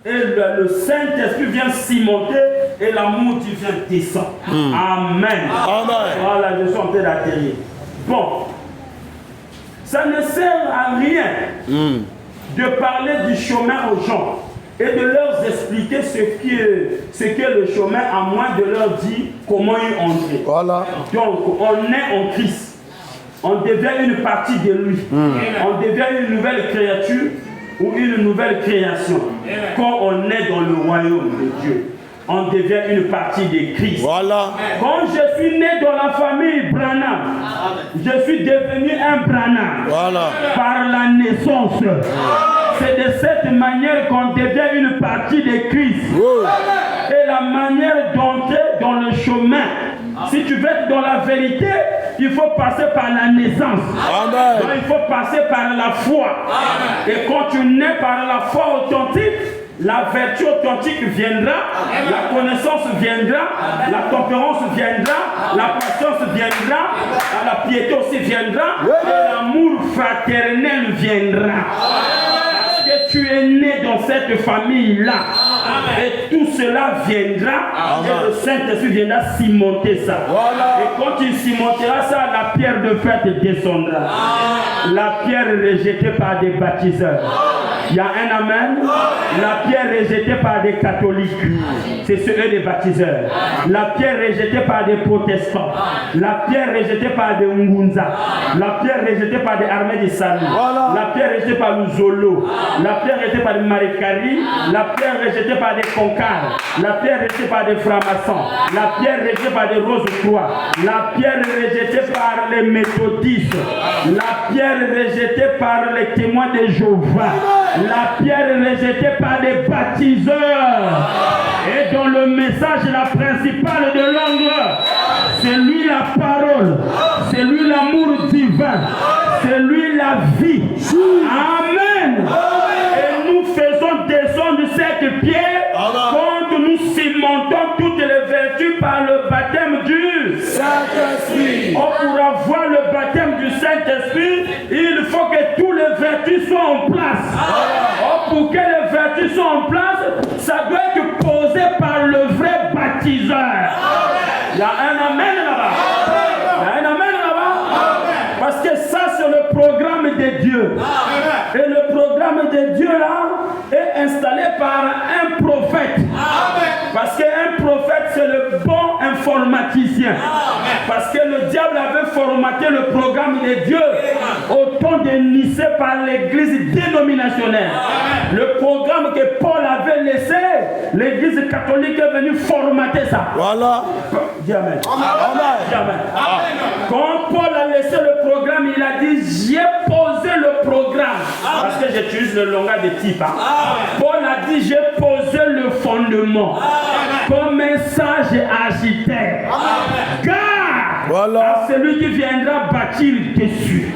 et le Saint-Esprit vient cimenter et l'amour divin descend. Amen. Voilà, je suis en train d'atterrir. Bon, ça ne sert à rien de parler du chemin aux gens et de leur expliquer ce qu'est le chemin, à moins de leur dire comment y entrer. Voilà. Donc, on est en Christ. On devient une partie de lui. On devient une nouvelle créature ou une nouvelle création. Quand on est dans le royaume de Dieu, on devient une partie de Christ. Voilà. Quand je suis né dans la famille Branham, je suis devenu un Branham. Voilà. Par la naissance. C'est de cette manière qu'on devient une partie de Christ. Et la manière d'entrer dans le chemin. Si tu veux être dans la vérité, il faut passer par la naissance. Amen. Donc, il faut passer par la foi. Amen. Et quand tu nais par la foi authentique, la vertu authentique viendra, la connaissance viendra, la tempérance viendra, la patience viendra, la piété aussi viendra, et l'amour fraternel viendra. Parce que tu es né dans cette famille-là. Et tout cela viendra, et le Saint-Esprit viendra cimenter ça. Voilà. Et quand il cimentera ça, la pierre de fête descendra. La pierre rejetée par des baptiseurs. Il y a un amen. La pierre rejetée par des catholiques, c'est ceux des baptiseurs. La pierre rejetée par des protestants. La pierre rejetée par des Ngunza. La pierre rejetée par des armées de salut. Voilà. La pierre rejetée par le Zolo. La pierre rejetée par des Marikari. La pierre rejetée par des Concards. La pierre rejetée par des francs-maçons. La pierre rejetée par des Rose-Croix. La pierre rejetée par les méthodistes. La pierre rejetée par les témoins de Jéhovah. La pierre rejetée par des baptiseurs. Et dans le message, la principale de l'angle, c'est lui la parole, c'est lui l'amour divin, c'est lui la vie. Amen. Et nous faisons descendre cette pierre quand nous cimentons toutes les vertus par le baptême du Saint-Esprit. Pour avoir le baptême du Saint-Esprit, il faut que toutes les vertus soient en place. Pour que les vertus soient en place, ça doit être posé par le vrai baptiseur. Il y a un amen là-bas. Il y a un amen là-bas. Parce que ça, c'est le programme de Dieu. Et le programme de Dieu là est installé par un prophète. Parce qu'un prophète, c'est le bon informaticien. Parce que le diable avait formaté le programme de Dieu au temps de Nicée par l'église dénominationnelle. Le programme que Paul avait laissé, l'église catholique est venue formater ça. Voilà. Dis Amen. Amen. Quand Paul a laissé le programme, il a dit, j'ai posé le programme. Parce que j'utilise le langage de type. Paul a dit, j'ai posé le fondement. Comme un sage agitaire. Car à celui qui viendra bâtir dessus.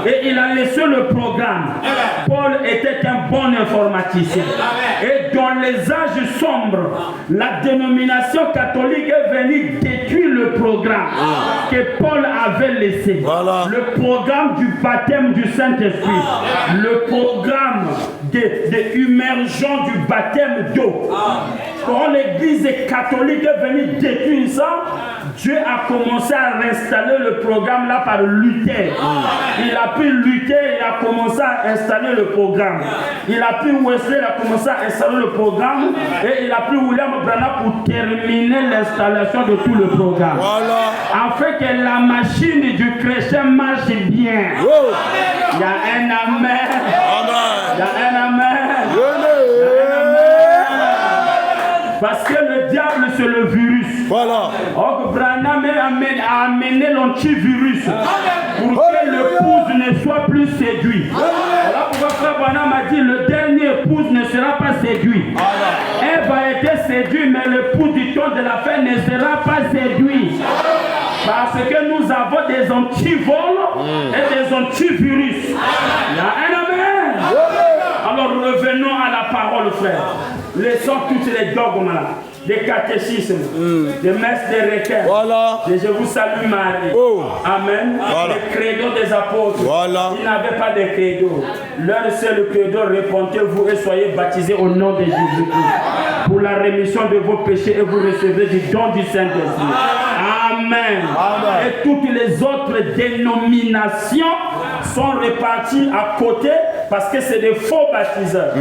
Et il a laissé le programme. Paul était un bon informaticien. Et dans les âges sombres, la dénomination catholique est venue détruire le programme que Paul avait laissé. Le programme du baptême du Saint-Esprit. Le programme de immersion du baptême d'eau. Quand l'église catholique est venue détruire ça, Dieu a commencé à réinstaller le programme là par Luther. Il a pris Luther, il a commencé à installer le programme. Il a pris Wesley, il a commencé à installer le programme. Et il a pris William Branham pour terminer l'installation de tout le programme. Afin que la machine du chrétien marche bien. Il y a un amen. Il y a un amen. Parce que le diable, c'est le virus. Donc, Branham a amené l'antivirus pour que l'épouse ne soit plus séduite. Voilà pourquoi Frère Branham a dit le dernier épouse ne sera pas séduit. Elle va être séduite, mais l'épouse du temps de la fin ne sera pas séduit. Parce que nous avons des antivols et des antivirus. Il y a un amen. Alors revenons à la parole, frère. Laissons tous les dogmes là. des catéchismes, des messes des requêtes. Voilà. Et je vous salue Marie. Oh. Amen. Voilà. Le credo des apôtres. Voilà. Ils n'avaient pas de credo. Leur seul credo, répondez-vous et soyez baptisés au nom de Jésus-Christ pour la rémission de vos péchés et vous recevrez du don du Saint-Esprit. Amen. Amen. Et toutes les autres dénominations sont réparties à côté parce que c'est des faux baptiseurs.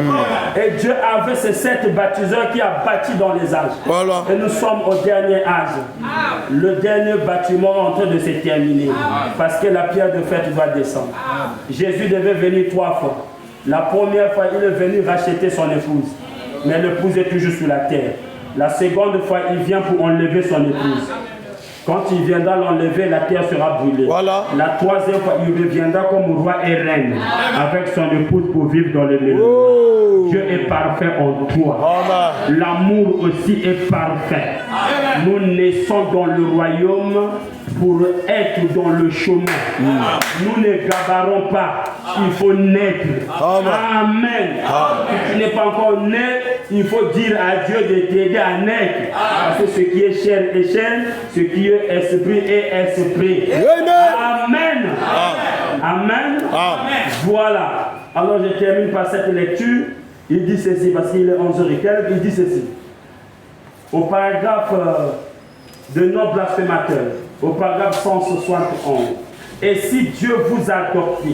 Et Dieu avait ces 7 baptiseurs qui a bâti dans les âges. Voilà. Et nous sommes au dernier âge. Le dernier bâtiment est en train de se terminer. Parce que la pierre de fête va descendre. Jésus devait venir 3 fois. La première fois, il est venu racheter son épouse. Mais l'épouse est toujours sur la terre. La seconde fois, il vient pour enlever son épouse. Quand il viendra l'enlever, la terre sera brûlée. Voilà. La 3e fois, il reviendra comme roi et reine avec son épouse pour vivre dans le milieu. Oh. Dieu est parfait en toi. L'amour aussi est parfait. Nous naissons dans le royaume pour être dans le chemin. Nous ne gabarons pas. Il faut naître. Amen. Si tu n'es pas encore né, il faut dire à Dieu de t'aider à naître. Parce que ce qui est chair est chair, ce qui est esprit est esprit. Amen. Amen. Voilà. Alors je termine par cette lecture. Il dit ceci, parce qu'il est 11h et quelques, il dit ceci. Au paragraphe de nos blasphémateurs, au paragraphe 171. Et si Dieu vous a adopté